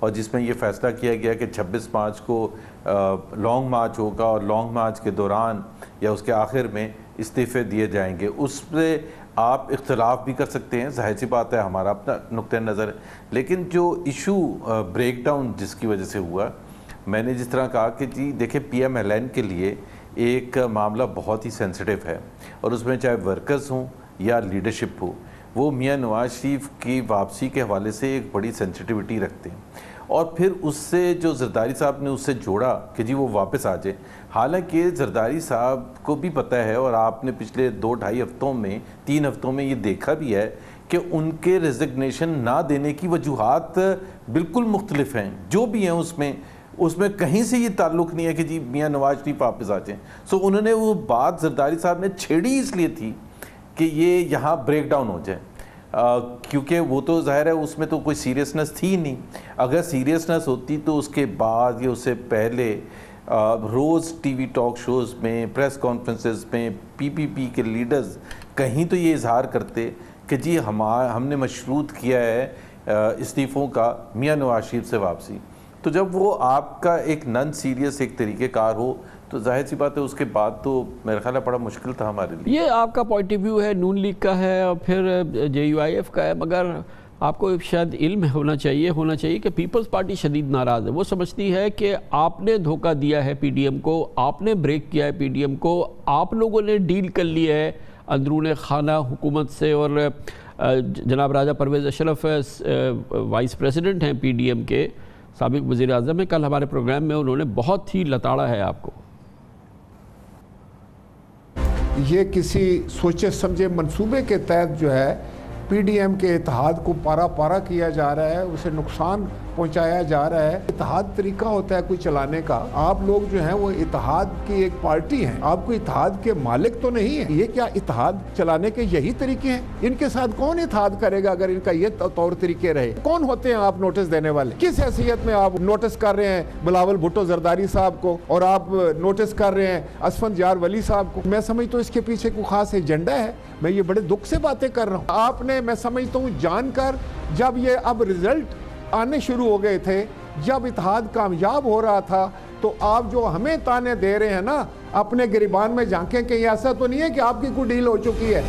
اور جس میں یہ فیصلہ کیا گیا کہ 26 مارچ کو لانگ مارچ ہوگا اور لانگ مارچ کے دوران یا اس کے آخر میں استعفے دیے جائیں گے. اس پہ آپ اختلاف بھی کر سکتے ہیں, ظاہر سی بات ہے, ہمارا اپنا نقطہ نظر ہے, لیکن جو ایشو بریک ڈاؤن جس کی وجہ سے ہوا, میں نے جس طرح کہا کہ جی دیکھیں PMLN کے لیے ایک معاملہ بہت ہی سینسٹیو ہے, اور اس میں چاہے ورکرز ہوں یا لیڈرشپ ہو, وہ میاں نواز شریف کی واپسی کے حوالے سے ایک بڑی سینسٹیوٹی رکھتے ہیں. اور پھر اس سے جو زرداری صاحب نے اس سے جوڑا کہ جی وہ واپس آ جائے, حالانکہ زرداری صاحب کو بھی پتہ ہے, اور آپ نے پچھلے 2-2.5 ہفتوں میں 3 ہفتوں میں یہ دیکھا بھی ہے کہ ان کے ریزگنیشن نہ دینے کی وجوہات بالکل مختلف ہیں, جو بھی ہیں اس میں کہیں سے یہ تعلق نہیں ہے کہ جی میاں نواز شریف واپس آ جائیں. سو انہوں نے وہ بات زرداری صاحب نے چھیڑی اس لیے تھی کہ یہ یہاں بریک ڈاؤن ہو جائے, کیونکہ وہ تو ظاہر ہے اس میں تو کوئی سیریسنس تھی نہیں. اگر سیریسنس ہوتی تو اس کے بعد یا اس سے پہلے روز ٹی وی ٹاک شوز میں, پریس کانفرنسز میں PPP کے لیڈرز کہیں تو یہ اظہار کرتے کہ جی ہم نے مشروط کیا ہے استعفوں کا میاں نواز شریف سے واپسی. تو جب وہ آپ کا ایک نن سیریس ایک طریقہ کار ہو تو ظاہر سی بات ہے اس کے بعد تو میرا خیال ہے بڑا مشکل تھا ہمارے لیے. یہ آپ کا پوائنٹ آف ویو ہے, نون لیگ کا ہے اور پھر JUIF کا ہے, مگر آپ کو شاید علم ہونا چاہیے کہ پیپلز پارٹی شدید ناراض ہے. وہ سمجھتی ہے کہ آپ نے دھوکہ دیا ہے PDM کو, آپ نے بریک کیا ہے PDM کو, آپ لوگوں نے ڈیل کر لیا ہے اندرون خانہ حکومت سے. اور جناب راجہ پرویز اشرف وائس پریزیڈنٹ ہیں PDM کے, سابق وزیر اعظم ہیں, کل ہمارے پروگرام میں انہوں نے بہت ہی لتاڑا ہے آپ کو. یہ کسی سوچے سمجھے منصوبے کے تحت جو ہے PDM کے اتحاد کو پارا پارا کیا جا رہا ہے, اسے نقصان پہنچایا جا رہا ہے. اتحاد طریقہ ہوتا ہے کوئی چلانے کا, آپ لوگ جو ہیں وہ اتحاد کی ایک پارٹی ہیں, آپ کو اتحاد کے مالک تو نہیں ہیں. یہ کیا اتحاد چلانے کے یہی طریقے ہیں؟ ان کے ساتھ کون اتحاد کرے گا اگر ان کا یہ طور طریقے رہے؟ کون ہوتے ہیں آپ نوٹس دینے والے؟ کس حیثیت میں آپ نوٹس کر رہے ہیں بلاول بھٹو زرداری صاحب کو, اور آپ نوٹس کر رہے ہیں اسفند یار ولی صاحب کو؟ میں سمجھتا ہوں اس کے پیچھے کوئی خاص ایجنڈا ہے. میں یہ بڑے دکھ سے باتیں کر رہا ہوں. آپ نے, میں سمجھتا ہوں جان کر, جب یہ اب رزلٹ آنے شروع ہو گئے تھے, جب اتحاد کامیاب ہو رہا تھا, تو آپ جو ہمیں تانے دے رہے ہیں نا, اپنے گریبان میں جھانکیں کہ ایسا تو نہیں ہے کہ آپ کی کوئی ڈیل ہو چکی ہے.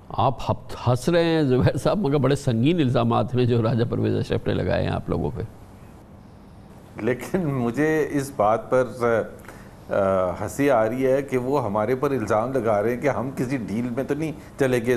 آپ ہنس رہے ہیں زبیر صاحب, مگر بڑے سنگین الزامات ہیں جو راجہ پرویز اشرف نے لگائے ہیں آپ لوگوں پہ. لیکن مجھے اس بات پر ہنسی آ رہی ہے کہ وہ ہمارے پر الزام لگا رہے ہیں کہ ہم کسی ڈیل میں تو نہیں چلے گئے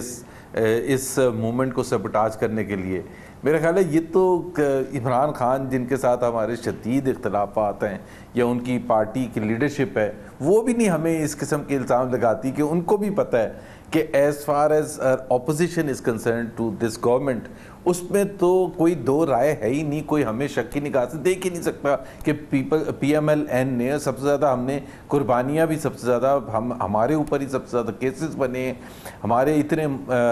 اس موومنٹ کو سبوٹاج کرنے کے لیے. میرا خیال ہے یہ تو عمران خان جن کے ساتھ ہمارے شدید اختلافات ہیں, یا ان کی پارٹی کی لیڈرشپ ہے, وہ بھی نہیں ہمیں اس قسم کے الزام لگاتی, کہ ان کو بھی پتہ ہے کہ as far as opposition is concern to this government, اس میں تو کوئی دو رائے ہے ہی نہیں. کوئی ہمیں شک کی نگاہ سے دیکھ ہی نہیں سکتا کہ PMLN نے سب سے زیادہ, ہم نے قربانیاں بھی سب سے زیادہ, ہمارے اوپر ہی سب سے زیادہ کیسز بنے, ہمارے اتنے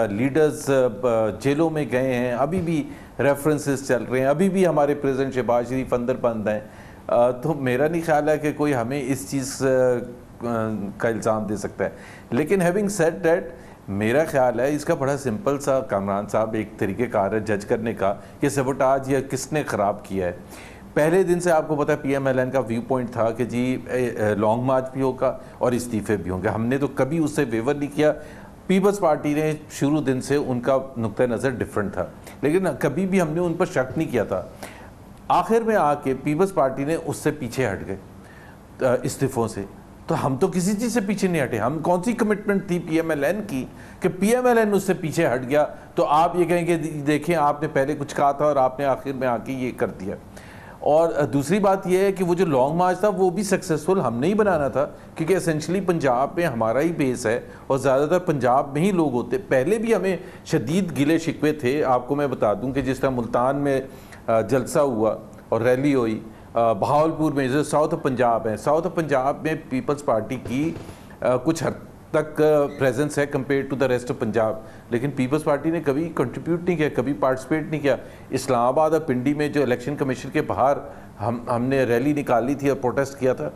لیڈرز جیلوں میں گئے ہیں, ابھی بھی ریفرنسز چل رہے ہیں, ابھی بھی ہمارے پریزیڈنٹ شہباز شریف اندر بند ہیں. تو میرا نہیں خیال ہے کہ کوئی ہمیں اس چیز کا الزام دے سکتا ہے. لیکن ہیونگ سیڈ دیٹ, میرا خیال ہے اس کا بڑا سمپل سا کامران صاحب ایک طریقہ کار ہے جج کرنے کا کہ سبوٹاج یا کس نے خراب کیا ہے. پہلے دن سے آپ کو پتہ ہے PMLN کا ویو پوائنٹ تھا کہ جی لانگ مارچ بھی ہوگا اور استعفے بھی ہوں گے. ہم نے تو کبھی اس سے ویور نہیں کیا. پیپلز پارٹی نے شروع دن سے ان کا نقطہ نظر ڈیفرنٹ تھا, لیکن کبھی بھی ہم نے ان پر شک نہیں کیا تھا. آخر میں آ کے پیپلز پارٹی نے اس سے پیچھے ہٹ گئے استعفوں سے. تو ہم تو کسی چیز سے پیچھے نہیں ہٹے. ہم کون سی کمٹمنٹ تھی PMLN کی کہ PMLN اس سے پیچھے ہٹ گیا تو آپ یہ کہیں کہ دیکھیں آپ نے پہلے کچھ کہا تھا اور آپ نے آخر میں آ کے یہ کر دیا. اور دوسری بات یہ ہے کہ وہ جو لانگ مارچ تھا وہ بھی سکسیسفل ہم نے ہی بنانا تھا, کیونکہ اسینشلی پنجاب میں ہمارا ہی بیس ہے اور زیادہ تر پنجاب میں ہی لوگ ہوتے. پہلے بھی ہمیں شدید گلے شکوے تھے. آپ کو میں بتا دوں کہ جس طرح ملتان میں جلسہ ہوا اور ریلی ہوئی, بہاولپور میں جو ساؤتھ پنجاب ہے, ساؤتھ پنجاب میں پیپلز پارٹی کی کچھ حد تک پریزنس ہے compare to the rest of Punjab, لیکن پیپلز پارٹی نے کبھی کنٹریبیوٹ نہیں کیا, کبھی پارٹیسپیٹ نہیں کیا. اسلام آباد اور پنڈی میں جو الیکشن کمیشن کے باہر ہم نے ریلی نکالی تھی اور پروٹیسٹ کیا تھا,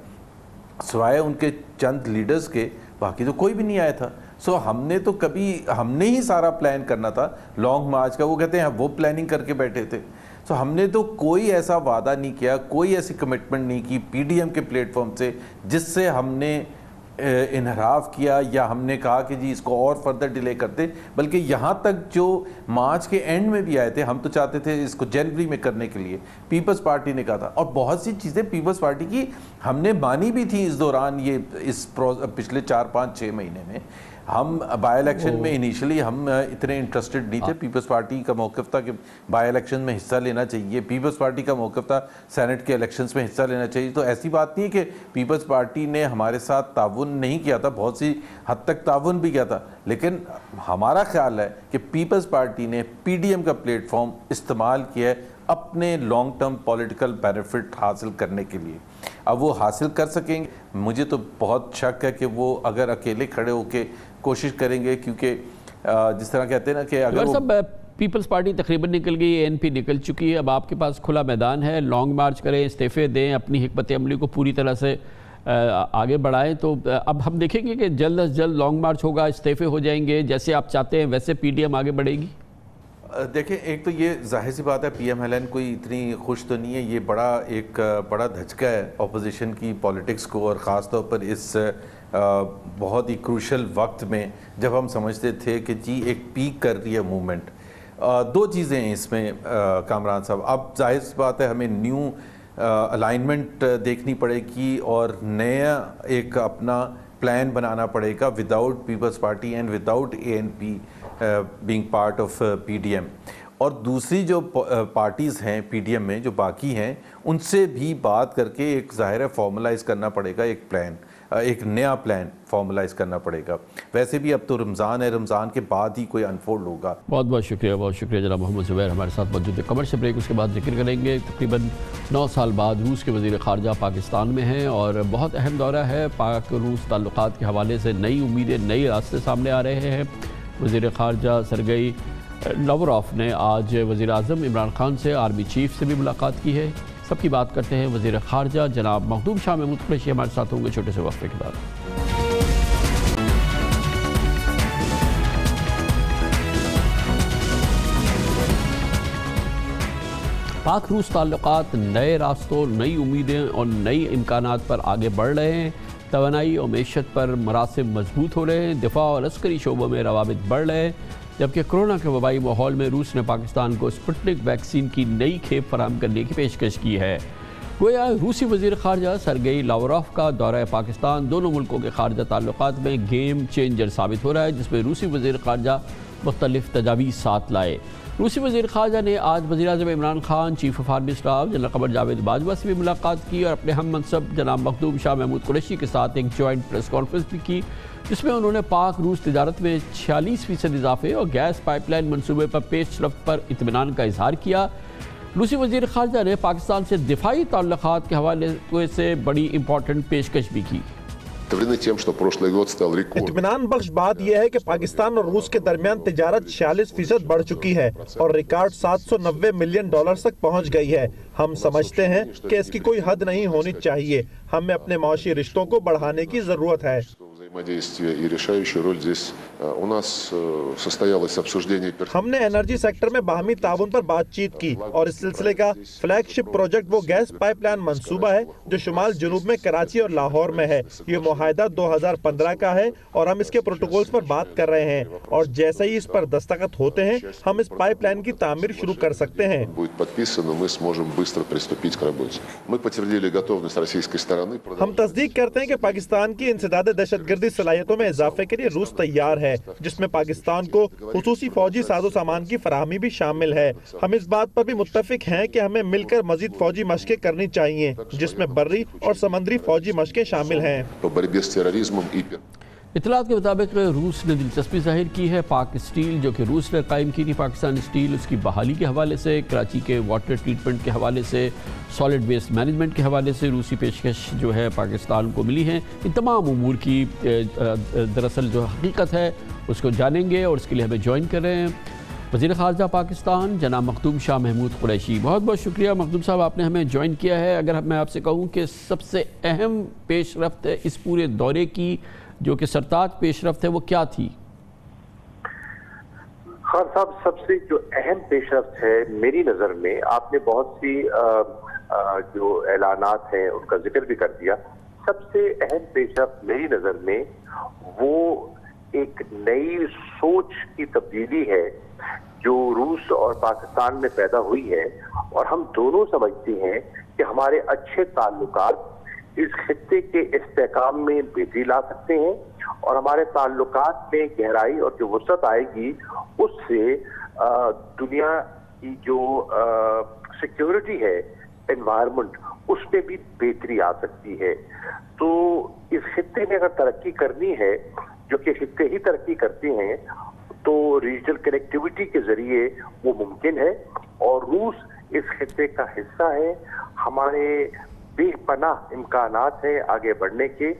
سوائے ان کے چند لیڈرز کے باقی تو کوئی بھی نہیں آیا تھا. سو ہم نے تو کبھی, ہم نے ہی سارا پلان کرنا تھا لانگ مارچ کا. وہ کہتے ہیں وہ پلاننگ کر کے بیٹھے تھے. تو ہم نے تو کوئی ایسا وعدہ نہیں کیا, کوئی ایسی کمٹمنٹ نہیں کی پی ڈی ایم کے پلیٹ فارم سے جس سے ہم نے انحراف کیا یا ہم نے کہا کہ جی اس کو اور فردر ڈیلے کرتے, بلکہ یہاں تک جو مارچ کے اینڈ میں بھی آئے تھے, ہم تو چاہتے تھے اس کو جنوری میں کرنے کے لیے, پیپلز پارٹی نے کہا تھا, اور بہت سی چیزیں پیپلز پارٹی کی ہم نے مانی بھی تھی اس دوران, یہ اس پچھلے 4-5-6 مہینے میں. ہم بائی الیکشن میں انیشلی ہم اتنے انٹرسٹڈ نہیں تھے. پیپلز پارٹی کا موقف تھا کہ بائی الیکشن میں حصہ لینا چاہیے, پیپلز پارٹی کا موقف تھا سینٹ کے الیکشنز میں حصہ لینا چاہیے. تو ایسی بات نہیں ہے کہ پیپلز پارٹی نے ہمارے ساتھ تعاون نہیں کیا تھا, بہت سی حد تک تعاون بھی کیا تھا, لیکن ہمارا خیال ہے کہ پیپلز پارٹی نے پی ڈی ایم کا پلیٹ فارم استعمال کیا ہے اپنے لانگ ٹرم پولیٹیکل بینیفٹ حاصل کرنے کے لیے. اب وہ حاصل کر سکیں گے, مجھے تو بہت شک ہے کہ وہ اگر اکیلے کھڑے ہو کے کوشش کریں گے, کیونکہ جس طرح کہتے ہیں نا کہ اگر سب پیپلز پارٹی تقریباً نکل گئی, اے این پی نکل چکی ہے, اب آپ کے پاس کھلا میدان ہے, لانگ مارچ کریں, استعفے دیں, اپنی حکمت عملی کو پوری طرح سے آگے بڑھائیں. تو اب ہم دیکھیں گے کہ جلد از جلد لانگ مارچ ہوگا, استعفے ہو جائیں گے, جیسے آپ چاہتے ہیں ویسے پی ڈی ایم آگے بڑھے گی. دیکھیں, ایک تو یہ ظاہر سی بات ہے پی ایم ایل این کوئی اتنی خوش تو نہیں ہے, یہ ایک بڑا دھچکا ہے اپوزیشن کی پالیٹکس کو, اور خاص طور پر اس بہت ہی کروشل وقت میں جب ہم سمجھتے تھے کہ جی ایک پیک کر رہی ہے موومنٹ. دو چیزیں ہیں اس میں کامران صاحب, اب ظاہر سی بات ہے ہمیں نیو الائنمنٹ دیکھنی پڑے گی اور نیا ایک اپنا پلان بنانا پڑے گا without Peoples Party and without A N P being part of P D M. اور دوسری جو پارٹیز ہیں پی ڈی ایم میں جو باقی ہیں, ان سے بھی بات کر کے ایک ظاہر ہے فارملائز کرنا پڑے گا, ایک پلان, ایک نیا پلان فارملائز کرنا پڑے گا. ویسے بھی اب تو رمضان ہے, رمضان کے بعد ہی کوئی انفولڈ ہوگا. بہت بہت شکریہ جناب محمد زبیر ہمارے ساتھ موجود ہے. کمرشل بریک, اس کے بعد ذکر کریں گے. تقریباً 9 سال بعد روس کے وزیر خارجہ پاکستان میں ہیں اور بہت اہم دورہ ہے. پاک روس تعلقات کے حوالے سے نئی امیدیں, نئے راستے سامنے آ رہے ہیں. وزیر خارجہ سرگئی لاوروف نے آج وزیر اعظم عمران خان سے, آرمی چیف سے بھی ملاقات کی ہے. سب کی بات کرتے ہیں وزیر خارجہ جناب مخدوم شاہ محمود قریشی ہمارے ساتھ ہوں گے چھوٹے سے وقفے کے بعد. پاک روس تعلقات نئے راستوں, نئی امیدیں اور نئی امکانات پر آگے بڑھ رہے ہیں. توانائی اور معیشت پر مراسم مضبوط ہو رہے ہیں, دفاع اور عسکری شعبوں میں روابط بڑھ رہے ہیں, جبکہ کرونا کے وبائی ماحول میں روس نے پاکستان کو اسپوتنک ویکسین کی نئی کھیپ فراہم کرنے کی پیشکش کی ہے. گویا روسی وزیر خارجہ سرگئی لاوروف کا دورہ پاکستان دونوں ملکوں کے خارجہ تعلقات میں گیم چینجر ثابت ہو رہا ہے, جس میں روسی وزیر خارجہ مختلف تجاویز ساتھ لائے. روسی وزیر خارجہ نے آج وزیر اعظم Imran Khan, chief of army staff general Qamar Javed Bajwa سے بھی ملاقات کی اور اپنے ہم منصب جناب مخدوم شاہ محمود قریشی کے ساتھ ایک جوائنٹ پریس کانفرنس بھی کی, جس میں انہوں نے پاک روس تجارت میں 46% اضافے اور گیس پائپ لائن منصوبے پر پیش رفت پر اطمینان کا اظہار کیا. روسی وزیر خارجہ نے پاکستان سے دفاعی تعلقات کے حوالے سے بڑی امپورٹنٹ پیشکش بھی کی. اطمینان بخش بات یہ ہے کہ پاکستان اور روس کے درمیان تجارت 46% بڑھ چکی ہے اور ریکارڈ $790 ملین تک پہنچ گئی ہے. ہم سمجھتے ہیں کہ اس کی کوئی حد نہیں ہونی چاہیے. ہمیں اپنے معاشی رشتوں کو بڑھانے کی ضرورت ہے. ہم نے انرجی سیکٹر میں باہمی تعاون پر بات چیت کی اور اس سلسلے کا فلیگ شپ پروجیکٹ وہ گیس پائپ لائن منصوبہ ہے جو شمال جنوب میں کراچی اور لاہور میں ہے. یہ معاہدہ 2015 کا ہے اور ہم اس کے پروٹوکولز پر بات کر رہے ہیں, اور جیسے ہی اس پر دستخط ہوتے ہیں ہم اس پائپ لائن کی تعمیر شروع کر سکتے ہیں. ہم تصدیق کرتے ہیں کہ پاکستان کی انسداد دہشت گردی صلاحیتوں میں اضافے کے لیے روس تیار ہے, جس میں پاکستان کو خصوصی فوجی ساز و سامان کی فراہمی بھی شامل ہے. ہم اس بات پر بھی متفق ہیں کہ ہمیں مل کر مزید فوجی مشقیں کرنی چاہیے, جس میں بری اور سمندری فوجی مشقیں شامل ہیں. اطلاعات کے مطابق روس نے دلچسپی ظاہر کی ہے پاک اسٹیل جو کہ روس نے قائم کی تھی, پاکستان اسٹیل, اس کی بحالی کے حوالے سے, کراچی کے واٹر ٹریٹمنٹ کے حوالے سے, سالڈ ویسٹ مینجمنٹ کے حوالے سے روسی پیشکش جو ہے پاکستان کو ملی ہیں. ان تمام امور کی دراصل جو حقیقت ہے اس کو جانیں گے اور اس کے لیے ہمیں جوائن کر رہے ہیں وزیر خارجہ پاکستان جناب مخدوم شاہ محمود قریشی. بہت بہت شکریہ مخدوم صاحب, آپ نے ہمیں جوائن کیا ہے. اگر میں آپ سے کہوں کہ سب سے اہم پیش رفت اس پورے دورے کی جو کہ سرتاج پیش رفت ہے وہ کیا تھی؟ خان صاحب سب سے جو اہم پیش رفت ہے میری نظر میں، آپ نے بہت سی جو اعلانات ہیں ان کا ذکر بھی کر دیا، سب سے اہم پیش رفت میری نظر میں وہ ایک نئی سوچ کی تبدیلی ہے جو روس اور پاکستان میں پیدا ہوئی ہے، اور ہم دونوں سمجھتے ہیں کہ ہمارے اچھے تعلقات اس خطے کے استحکام میں بہتری لا سکتے ہیں، اور ہمارے تعلقات میں گہرائی اور جو وسعت آئے گی اس سے دنیا کی جو سیکیورٹی ہے، انوائرمنٹ، اس میں بھی بہتری آ سکتی ہے۔ تو اس خطے میں اگر ترقی کرنی ہے، جو کہ خطے ہی ترقی کرتے ہیں، تو ریجنل کنیکٹیوٹی کے ذریعے وہ ممکن ہے، اور روس اس خطے کا حصہ ہے۔ ہمارے بے پناہ امکانات ہیں آگے بڑھنے کے،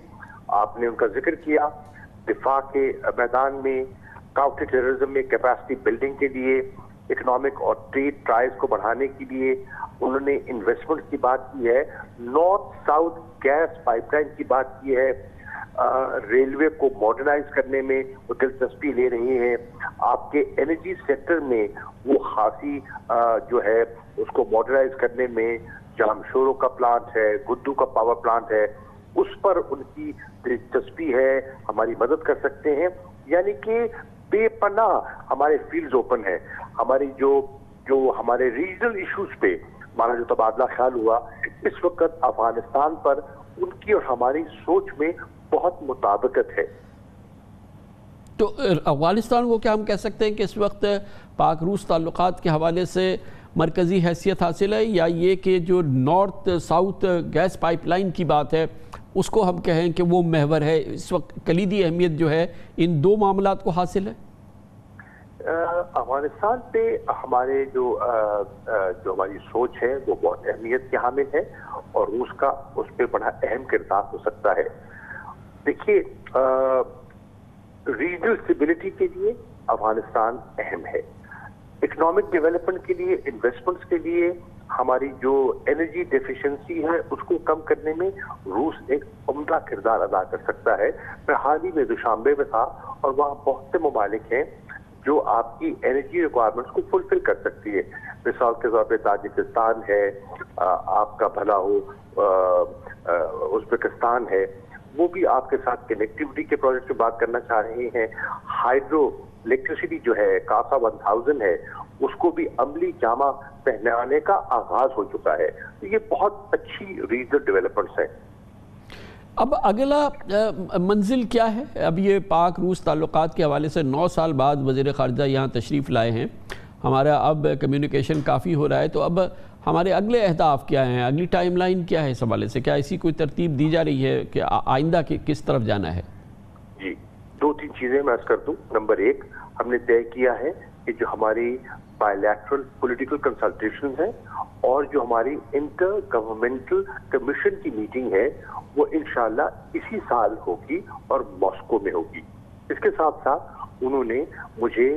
آپ نے ان کا ذکر کیا، دفاع کے میدان میں، کاؤنٹر ٹیررزم میں کیپیسٹی بلڈنگ کے لیے، اکنامک اور ٹریڈ ٹرائز کو بڑھانے کے لیے انہوں نے انویسٹمنٹ کی بات کی ہے، north south gas pipeline کی بات کی ہے، ریلوے کو ماڈرنائز کرنے میں وہ دلچسپی لے رہی ہیں، آپ کے انرجی سیکٹر میں وہ خاصی جو ہے اس کو ماڈرنائز کرنے میں، جامشورو کا پلانٹ ہے، گڈو کا پاور پلانٹ ہے، اس پر ان کی دلچسپی ہے، ہماری مدد کر سکتے ہیں۔ یعنی کہ بے پناہ ہمارے فیلڈز اوپن ہیں۔ ہماری جو ہمارے ریجنل ایشوز پہ ہمارا جو تبادلہ خیال ہوا اس وقت افغانستان پر، ان کی اور ہماری سوچ میں بہت مطابقت ہے۔ تو افغانستان کو کیا ہم کہہ سکتے ہیں کہ اس وقت پاک روس تعلقات کے حوالے سے مرکزی حیثیت حاصل ہے، یا یہ کہ جو north south gas pipeline کی بات ہے اس کو ہم کہیں کہ وہ محور ہے، اس وقت کلیدی اہمیت جو ہے ان دو معاملات کو حاصل ہے؟ افغانستان پہ ہمارے جو ہماری سوچ ہے وہ بہت اہمیت کی حامل ہے، اور روس کا اس پہ بڑا اہم کردار ہو سکتا ہے۔ دیکھیے، ریجنل اسٹیبلٹی کے لیے افغانستان اہم ہے، اکنامک ڈیولپمنٹ کے لیے، انویسٹمنٹس کے لیے، ہماری جو انرجی ڈیفیشنسی ہے اس کو کم کرنے میں روس ایک عمدہ کردار ادا کر سکتا ہے۔ میں حال ہی میں دوشنبے میں تھا، اور وہاں بہت سے ممالک ہیں جو آپ کی انرجی ریکوائرمنٹس کو فلفل کر سکتی ہے۔ مثال کے طور پہ تاجکستان ہے، آپ کا بھلا ہو ازبکستان ہے، وہ بھی آپ کے ساتھ کنیکٹیوٹی کے پروجیکٹ کی بات کرنا چاہ رہے ہیں۔ ہائیڈرو الیکٹریسٹی جو ہے کاسا 1000 ہے، اس کو بھی عملی جامہ پہنانے کا آغاز ہو چکا ہے۔ تو یہ بہت اچھی ریجنل ڈیولپمنٹس ہیں۔ اب اگلا منزل کیا ہے؟ اب یہ پاک روس تعلقات کے حوالے سے 9 سال بعد وزیر خارجہ یہاں تشریف لائے ہیں، ہمارا اب کمیونیکیشن کافی ہو رہا ہے، تو اب ہمارے اگلے اہداف کیا ہیں؟ اگلی ٹائم لائن کیا ہے اس حوالے سے؟ کیا ایسی کوئی ترتیب دی جا رہی ہے کہ آئندہ کس طرف جانا ہے؟ جی، 2-3 چیزیں میں عرض کر دوں۔ نمبر 1، ہم نے طے کیا ہے کہ جو ہماری بائیلیٹرل پولیٹیکل کنسلٹیشنز ہیں اور جو ہماری انٹر گورنمنٹل کمیشن کی میٹنگ ہے وہ انشاءاللہ اسی سال ہوگی اور ماسکو میں ہوگی۔ اس کے ساتھ ساتھ انہوں نے مجھے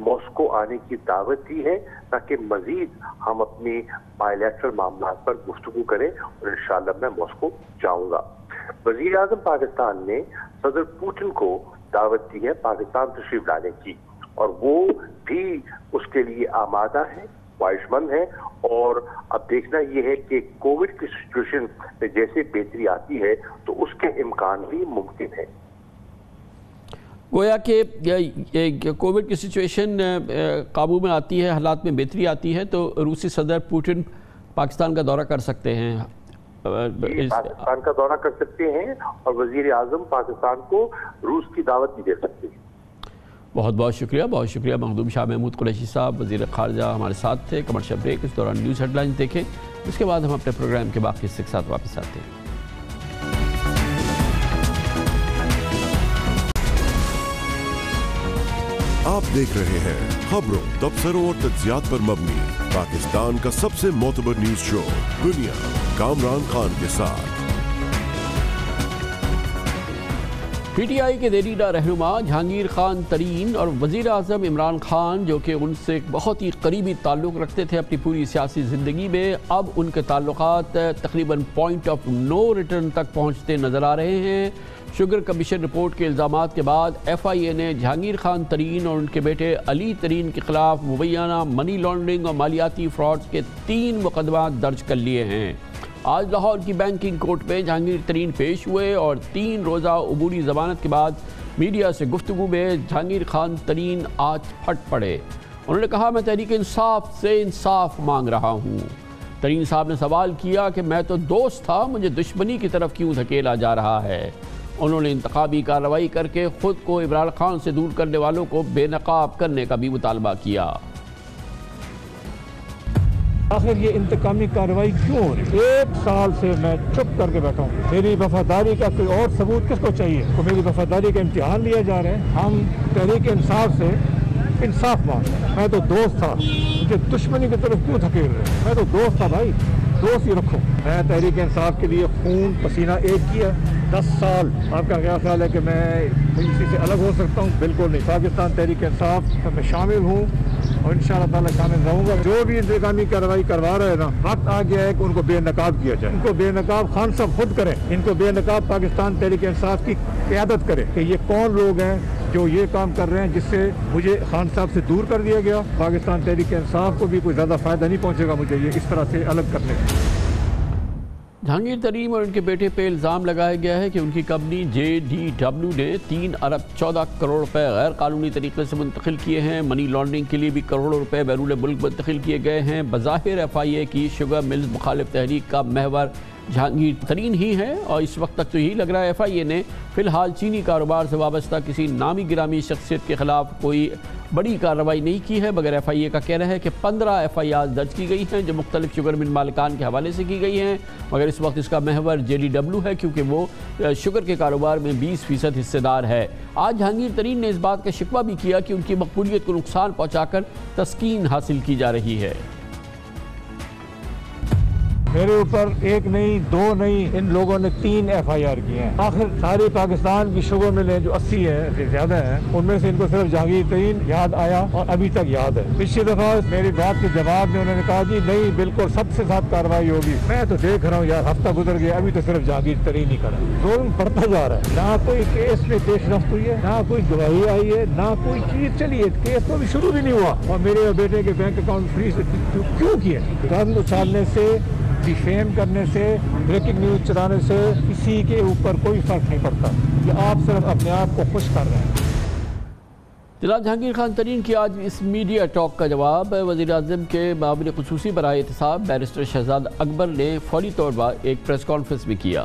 ماسکو آنے کی دعوت دی ہے تاکہ مزید ہم اپنی بائیلیٹرل معاملات پر گفتگو کریں، اور انشاءاللہ میں ماسکو جاؤں گا۔ وزیر اعظم پاکستان نے صدر پوٹن کو دعوت دی ہے پاکستان تشریف لانے کی، اور وہ بھی اس کے لیے آمادہ ہے، خواہش مند ہے، اور اب دیکھنا یہ ہے کہ کووڈ کی سچویشن میں جیسے بہتری آتی ہے تو اس کے امکان بھی ممکن ہے۔ گویا کہ کووڈ کی سچویشن قابو میں آتی ہے، حالات میں بہتری آتی ہے، تو روسی صدر پوٹن پاکستان کا دورہ کر سکتے ہیں، پاکستان کا دورہ کر سکتے ہیں، اور وزیر اعظم پاکستان کو روس کی دعوت بھی دے سکتے ہیں۔ بہت بہت شکریہ مخدوم شاہ محمود قریشی صاحب، وزیر خارجہ ہمارے ساتھ تھے۔ کمرشل بریک، اس دوران نیوز ہیڈ لائنز دیکھیں، اس کے بعد ہم اپنے پروگرام کے باقی حصے کے ساتھ واپس آتے ہیں۔ آپ دیکھ رہے ہیں خبروں، تبصروں اور تجزیات پر مبنی پاکستان کا سب سے معتبر نیوز شو دنیا، کامران خان کے ساتھ۔ پی ٹی آئی کے دیرینہ رہنما جہانگیر خان ترین اور وزیر اعظم عمران خان، جو کہ ان سے بہت ہی قریبی تعلق رکھتے تھے اپنی پوری سیاسی زندگی میں، اب ان کے تعلقات تقریباً پوائنٹ آف نو ریٹرن تک پہنچتے نظر آ رہے ہیں۔ شوگر کمیشن رپورٹ کے الزامات کے بعد ایف آئی اے نے جہانگیر خان ترین اور ان کے بیٹے علی ترین کے خلاف مبینہ منی لانڈرنگ اور مالیاتی فراڈز کے 3 مقدمات درج کر لیے ہیں۔ آج لاہور کی بینکنگ کورٹ میں جہانگیر ترین پیش ہوئے اور 3 روزہ عبوری ضمانت کے بعد میڈیا سے گفتگو میں جہانگیر خان ترین آج پھٹ پڑے۔ انہوں نے کہا، میں تحریک انصاف سے انصاف مانگ رہا ہوں۔ ترین صاحب نے سوال کیا کہ میں تو دوست تھا، مجھے دشمنی کی طرف کیوں دھکیلا جا رہا ہے؟ انہوں نے انتخابی کارروائی کر کے خود کو عمران خان سے دور کرنے والوں کو بے نقاب کرنے کا بھی مطالبہ کیا۔ آخر یہ انتقامی کارروائی کیوں ہو رہی ہے؟ 1 سال سے میں چپ کر کے بیٹھا ہوں۔ میری وفاداری کا کوئی اور ثبوت کس کو چاہیے؟ تو میری وفاداری کا امتحان لیا جا رہا ہے۔ ہم تحریک انصاف سے انصاف مانگ رہے ہیں۔ میں تو دوست تھا، مجھے دشمنی کی طرف کیوں دھکیل رہے ہیں؟ میں تو دوست تھا بھائی، دوست ہی رکھو۔ میں تحریک انصاف کے لیے خون پسینہ ایک کیا 10 سال۔ آپ کا کیا خیال ہے کہ میں اسی سے الگ ہو سکتا ہوں؟ بالکل نہیں۔ پاکستان تحریک انصاف میں شامل ہوں اور انشاءاللہ تعالیٰ شامل رہوں گا۔ جو بھی انتقامی کارروائی کروا رہے ہیں نا، وقت آ گیا ہے کہ ان کو بے نقاب کیا جائے۔ ان کو بے نقاب خان صاحب خود کریں، ان کو بے نقاب پاکستان تحریک انصاف کی قیادت کرے کہ یہ کون لوگ ہیں جو یہ کام کر رہے ہیں جس سے مجھے خان صاحب سے دور کر دیا گیا۔ پاکستان تحریک انصاف کو بھی کوئی زیادہ فائدہ نہیں پہنچے گا مجھے یہ اس طرح سے الگ کرنے کا۔ جہانگیر ترین اور ان کے بیٹے پہ الزام لگایا گیا ہے کہ ان کی کمپنی JDW نے 3 ارب 14 کروڑ روپے غیر قانونی طریقے سے منتقل کیے ہیں۔ منی لانڈرنگ کے لیے بھی کروڑوں روپے بیرون ملک منتقل کیے گئے ہیں۔ بظاہر ایف آئی اے کی شوگر ملز مخالف تحریک کا محور جہانگیر ترین ہی ہے اور اس وقت تک تو یہی لگ رہا ہے ایف آئی اے نے فی الحال چینی کاروبار سے وابستہ کسی نامی گرامی شخصیت کے خلاف کوئی بڑی کارروائی نہیں کی ہے، مگر ایف آئی اے کا کہنا ہے کہ 15 ایف آئی آر درج کی گئی ہیں جو مختلف شوگر مل مالکان کے حوالے سے کی گئی ہیں، مگر اس وقت اس کا محور JDW ہے کیونکہ وہ شوگر کے کاروبار میں 20% حصے دار ہے۔ آج جہانگیر ترین نے اس بات کا شکوہ بھی کیا کہ ان کی مقبولیت کو نقصان پہنچا کر تسکین حاصل کی جا رہی ہے۔ میرے اوپر 1 نہیں 2 نہیں، ان لوگوں نے 3 FIR کیے ہیں۔ آخر ساری پاکستان کی شوگر ملیں جو 80 ہیں سے زیادہ ہیں، ان میں سے ان کو صرف جہانگیر ترین یاد آیا اور ابھی تک یاد ہے۔ پچھلی دفعہ میری بات کے جواب میں انہوں نے کہا جی نہیں بالکل سب سے ساتھ کارروائی ہوگی۔ میں تو دیکھ رہا ہوں یار، ہفتہ گزر گیا ابھی تو صرف جہانگیر ترین ہی کھڑا ہے۔ ظلم بڑھتا جا رہا ہے، نہ کوئی کیس میں پیش رفت ہوئی ہے، نہ کوئی گواہی آئی ہے، نہ کوئی چیز چلی ہے، کیس تو ابھی شروع بھی نہیں ہوا اور میرے اور بیٹے کے بینک اکاؤنٹ فریز کیوں کیے؟ گند اچھالنے سے، ڈیفیم کرنے سے، بریکنگ نیوز چلانے سے کسی کے اوپر کوئی فرق نہیں پڑتا۔ یہ آپ صرف اپنے آپ کو خوش کر رہے ہیں۔ جناب جہانگیر خان ترین کی آج اس میڈیا ٹاک کا جواب وزیر اعظم کے معاون خصوصی برائے احتساب بیرسٹر شہزاد اکبر نے فوری طور پر ایک پریس کانفرنس بھی کیا۔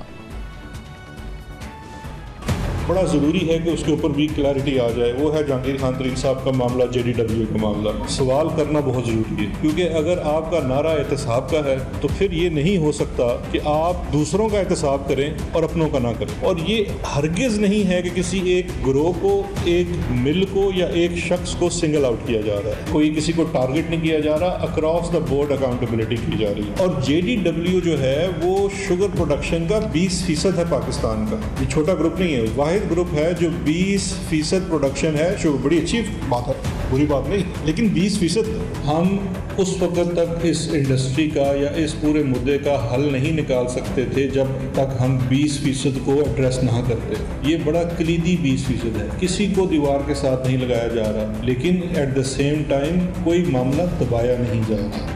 بڑا ضروری ہے کہ اس کے اوپر بھی کلیئرٹی آ جائے، وہ ہے جہانگیر خان ترین صاحب کا معاملہ، JDW کا معاملہ۔ سوال کرنا بہت ضروری ہے کیونکہ اگر آپ کا نعرہ احتساب کا ہے تو پھر یہ نہیں ہو سکتا کہ آپ دوسروں کا احتساب کریں اور اپنوں کا نہ کریں، اور یہ ہرگز نہیں ہے کہ کسی ایک گروہ کو، ایک مل کو یا ایک شخص کو سنگل آؤٹ کیا جا رہا ہے، کوئی کسی کو ٹارگٹ نہیں کیا جا رہا، اکراس دا بورڈ اکاؤنٹیبلٹی کی جا رہی ہے۔ اور JDW جو ہے وہ شوگر پروڈکشن کا 20% ہے پاکستان کا، یہ چھوٹا گروپ نہیں ہے، واحد گروپ ہے جو 20% پروڈکشن ہے، جو بڑی اچھی بات ہے، بری بات نہیں، لیکن 20%۔ ہم اس وقت تک اس انڈسٹری کا یا اس پورے مدعے کا حل نہیں نکال سکتے تھے جب تک ہم 20% کو ایڈریس نہ کرتے۔ یہ بڑا کلیدی 20% ہے، کسی کو دیوار کے ساتھ نہیں لگایا جا رہا، لیکن ایٹ دا سیم ٹائم کوئی معاملہ دبایا نہیں جا رہا۔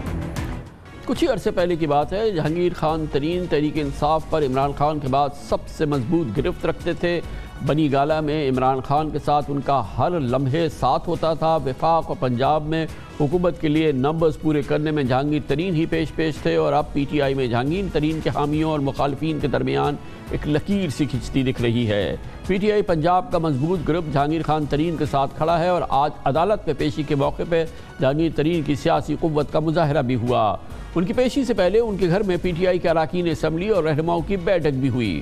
کچھ ہی عرصے پہلے کی بات ہے، جہانگیر خان ترین تحریک انصاف پر عمران خان کے بعد سب سے مضبوط گرفت رکھتے تھے۔ بنی گالہ میں عمران خان کے ساتھ ان کا ہر لمحے ساتھ ہوتا تھا۔ وفاق اور پنجاب میں حکومت کے لیے نمبرز پورے کرنے میں جہانگیر ترین ہی پیش تھے، اور اب PTI میں جہانگیر ترین کے حامیوں اور مخالفین کے درمیان ایک لکیر سی کھنچتی دکھ رہی ہے۔ PTI پنجاب کا مضبوط گروپ جہانگیر خان ترین کے ساتھ کھڑا ہے اور آج عدالت میں پیشی کے موقع پہ جہانگیر ترین کی سیاسی قوت کا مظاہرہ بھی ہوا۔ ان کی پیشی سے پہلے ان کے گھر میں PTI کے اراکین اسمبلی اور رہنماؤں کی بیٹھک بھی ہوئی۔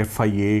FIA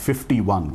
51।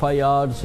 FIRs,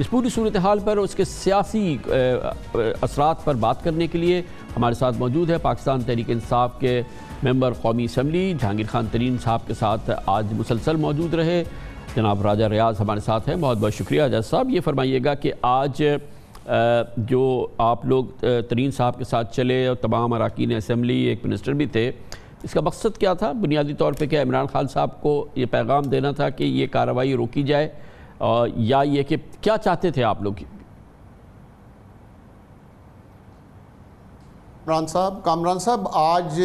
اس پوری صورتحال پر اس کے سیاسی اثرات پر بات کرنے کے لیے ہمارے ساتھ موجود ہے پاکستان تحریک انصاف کے ممبر قومی اسمبلی جہانگیر خان ترین صاحب کے ساتھ آج مسلسل موجود رہے جناب راجہ ریاض ہمارے ساتھ ہیں. بہت بہت شکریہ راجہ صاحب. یہ فرمائیے گا کہ آج جو آپ لوگ ترین صاحب کے ساتھ چلے اور تمام اراکین اسمبلی ایک منسٹر بھی تھے, اس کا مقصد کیا تھا بنیادی طور پہ؟ کیا عمران خان صاحب کو یہ پیغام دینا تھا کہ یہ کارروائی روکی جائے, یا یہ کہ کیا چاہتے تھے آپ لوگ؟ کامران صاحب آج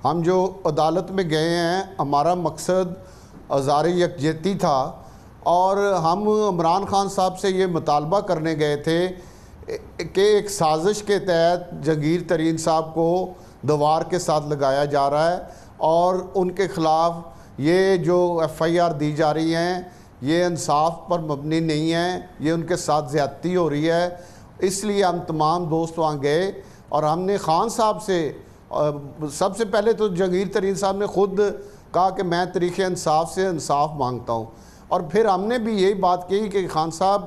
ہم جو عدالت میں گئے ہیں, ہمارا مقصد آزار یکجہتی تھا, اور ہم عمران خان صاحب سے یہ مطالبہ کرنے گئے تھے کہ ایک سازش کے تحت جہانگیر ترین صاحب کو دوار کے ساتھ لگایا جا رہا ہے, اور ان کے خلاف یہ جو ایف آئی آر دی جا رہی ہیں یہ انصاف پر مبنی نہیں ہیں, یہ ان کے ساتھ زیادتی ہو رہی ہے. اس لیے ہم تمام دوست وہاں گئے اور ہم نے خان صاحب سے سب سے پہلے تو جہانگیر ترین صاحب نے خود کہا کہ میں تحریک انصاف سے انصاف مانگتا ہوں, اور پھر ہم نے بھی یہی بات کہی کہ خان صاحب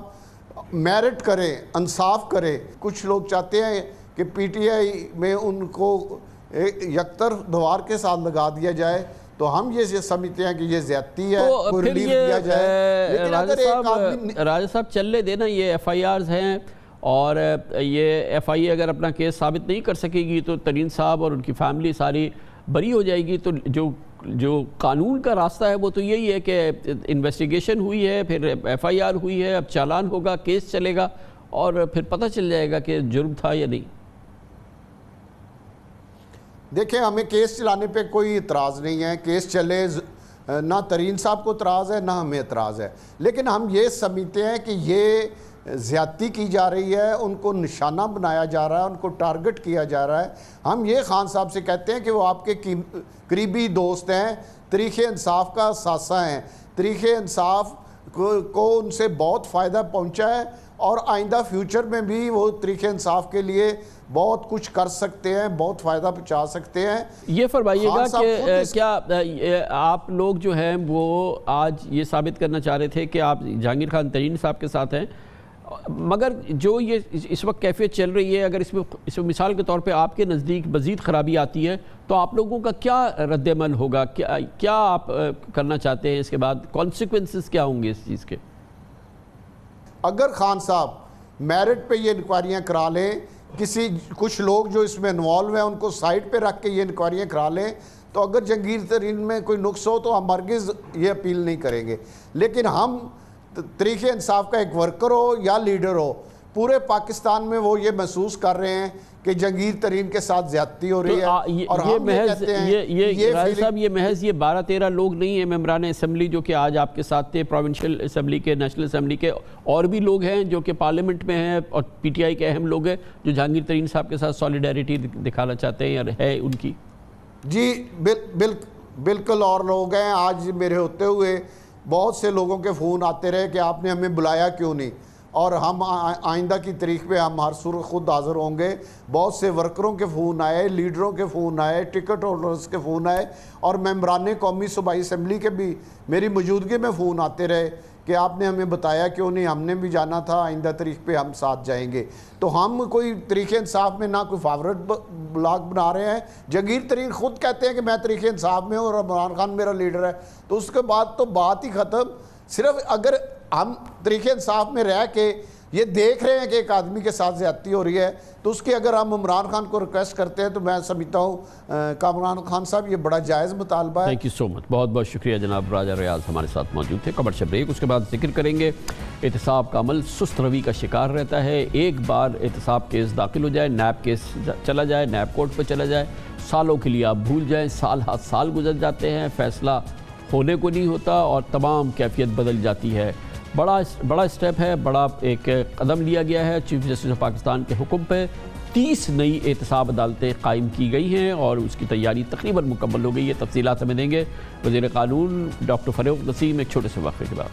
میرٹ کریں, انصاف کریں. کچھ لوگ چاہتے ہیں کہ پی ٹی آئی میں ان کو یکتر دوار کے ساتھ لگا دیا جائے, تو ہم یہ سمجھتے ہیں کہ یہ زیادتی ہے, کوئی ریلیف دیا جائے. لیکن اگر راجہ صاحب چلنے دینا, یہ ایف آئی آرز ہیں, اور یہ ایف آئی اے اگر اپنا کیس ثابت نہیں کر سکے گی تو ترین صاحب اور ان کی فیملی ساری بری ہو جائے گی. تو جو قانون کا راستہ ہے وہ تو یہی ہے کہ انویسٹیگیشن ہوئی ہے, پھر ایف آئی آر ہوئی ہے, اب چالان ہوگا, کیس چلے گا, اور پھر پتہ چل جائے گا کہ جرم تھا یا نہیں. دیکھیں, ہمیں کیس چلانے پہ کوئی اعتراض نہیں ہے, کیس چلے, نہ ترین صاحب کو اعتراض ہے نہ ہمیں اعتراض ہے, لیکن ہم یہ سمجھتے ہیں کہ یہ زیادتی کی جا رہی ہے, ان کو نشانہ بنایا جا رہا ہے, ان کو ٹارگٹ کیا جا رہا ہے. ہم یہ خان صاحب سے کہتے ہیں کہ وہ آپ کے قریبی دوست ہیں, تحریک انصاف کا ساسا ہیں, تحریک انصاف کو ان سے بہت فائدہ پہنچا ہے, اور آئندہ فیوچر میں بھی وہ تحریک انصاف کے لیے بہت کچھ کر سکتے ہیں, بہت فائدہ پہنچا سکتے ہیں. یہ فرمائیے گا کہ کیا آپ لوگ جو ہیں وہ آج یہ ثابت کرنا چاہ رہے تھے کہ آپ جہانگیر خان ترین صاحب کے ساتھ ہیں, مگر جو یہ اس وقت کیفیت چل رہی ہے, اگر اس میں مثال کے طور پہ آپ کے نزدیک مزید خرابی آتی ہے تو آپ لوگوں کا کیا رد عمل ہوگا, کیا آپ کرنا چاہتے ہیں, اس کے بعد کانسیکوینسز کیا ہوں گے اس چیز کے؟ اگر خان صاحب میرٹ پہ یہ انکوائریاں کرا لیں, کچھ لوگ جو اس میں انوالو ہیں ان کو سائٹ پہ رکھ کے یہ انکوائریاں کرا لیں, تو اگر جہانگیر ترین میں کوئی نقص ہو تو ہم ہرگز یہ اپیل نہیں کریں گے. لیکن ہم تحریک انصاف کا ایک ورکر ہو یا لیڈر ہو, پورے پاکستان میں وہ یہ محسوس کر رہے ہیں کہ جہانگیر ترین کے ساتھ زیادتی ہو رہی ہے, اور ہم یہ کہتے ہیں یہ محض یہ 12-13 لوگ نہیں ہیں ممبران اسمبلی جو کہ آج آپ کے ساتھ تھے, پروونشل اسمبلی کے, نیشنل اسمبلی کے, اور بھی لوگ ہیں جو کہ پارلیمنٹ میں ہیں, اور پی ٹی آئی کے اہم لوگ ہیں جو جہانگیر ترین صاحب کے ساتھ سولیڈیریٹی دکھانا چاہتے ہیں یا ہے ان کی. جی بالکل, اور لوگ ہیں. آج میرے ہوتے ہوئے بہت سے لوگوں کے فون آتے رہے کہ آپ نے ہمیں بلایا کیوں نہیں, اور ہم آئندہ کی تاریخ پہ ہم ہر صورت خود حاضر ہوں گے. بہت سے ورکروں کے فون آئے, لیڈروں کے فون آئے, ٹکٹ ہولڈرز کے فون آئے, اور ممبران قومی صوبائی اسمبلی کے بھی میری موجودگی میں فون آتے رہے کہ آپ نے ہمیں بتایا کیوں نہیں, ہم نے بھی جانا تھا, آئندہ تاریخ پہ ہم ساتھ جائیں گے. تو ہم کوئی تحریک انصاف میں نہ کوئی فاورٹ بلاک بنا رہے ہیں. جہانگیر ترین خود کہتے ہیں کہ میں تحریک انصاف میں ہوں اور عمران خان میرا لیڈر ہے, تو اس کے بعد تو بات ہی ختم. صرف اگر ہم تحریک انصاف میں رہ کے یہ دیکھ رہے ہیں کہ ایک آدمی کے ساتھ زیادتی ہو رہی ہے, تو اس کی اگر ہم عمران خان کو ریکویسٹ کرتے ہیں تو میں سمجھتا ہوں کامران خان صاحب یہ بڑا جائز مطالبہ ہے. تھینک یو سو مچ, بہت بہت شکریہ جناب راجہ ریاض ہمارے ساتھ موجود تھے. کمرشل بریک, اس کے بعد ذکر کریں گے احتساب کا عمل سست روی کا شکار رہتا ہے. ایک بار احتساب کیس داخل ہو جائے, نیب کیس چلا جائے, نیب کورٹ پہ چلا جائے, سالوں کے لیے آپ بھول جائیں, سال گزر جاتے ہیں, فیصلہ ہونے کو نہیں ہوتا اور تمام کیفیت بدل جاتی ہے. بڑا اسٹیپ ہے, بڑا ایک قدم لیا گیا ہے. چیف جسٹس آف پاکستان کے حکم پہ 30 نئی احتساب عدالتیں قائم کی گئی ہیں اور اس کی تیاری تقریباً مکمل ہو گئی ہے. تفصیلات ہمیں دیں گے وزیر قانون ڈاکٹر فروغ نسیم ایک چھوٹے سے وقفے کے بعد.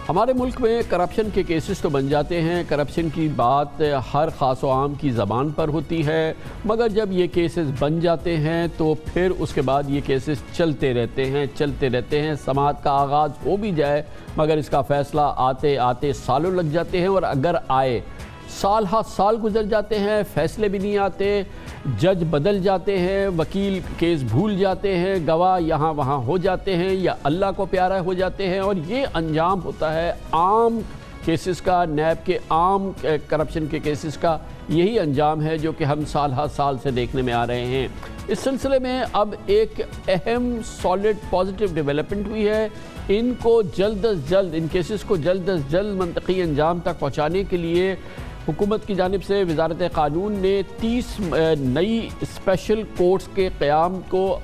ہمارے ملک میں کرپشن کے کیسز تو بن جاتے ہیں، کرپشن کی بات ہر خاص و عام کی زبان پر ہوتی ہے، مگر جب یہ کیسز بن جاتے ہیں تو پھر اس کے بعد یہ کیسز چلتے رہتے ہیں۔ سماعت کا آغاز ہو بھی جائے مگر اس کا فیصلہ آتے آتے سالوں لگ جاتے ہیں، اور اگر آئے سال ہا سال گزر جاتے ہیں، فیصلے بھی نہیں آتے، جج بدل جاتے ہیں، وکیل کیس بھول جاتے ہیں، گواہ یہاں وہاں ہو جاتے ہیں یا اللہ کو پیارا ہو جاتے ہیں، اور یہ انجام ہوتا ہے عام کیسز کا، نیب کے عام کرپشن کے کیسز کا یہی انجام ہے جو کہ ہم سال ہا سال سے دیکھنے میں آ رہے ہیں۔ اس سلسلے میں اب ایک اہم سالڈ پازیٹیو ڈیولپمنٹ ہوئی ہے۔ ان کو جلد از جلد، ان کیسز کو جلد از جلد منطقی انجام تک پہنچانے کے لیے حکومت کی جانب سے وزارت قانون نے 30 نئی اسپیشل کورٹس کے قیام کو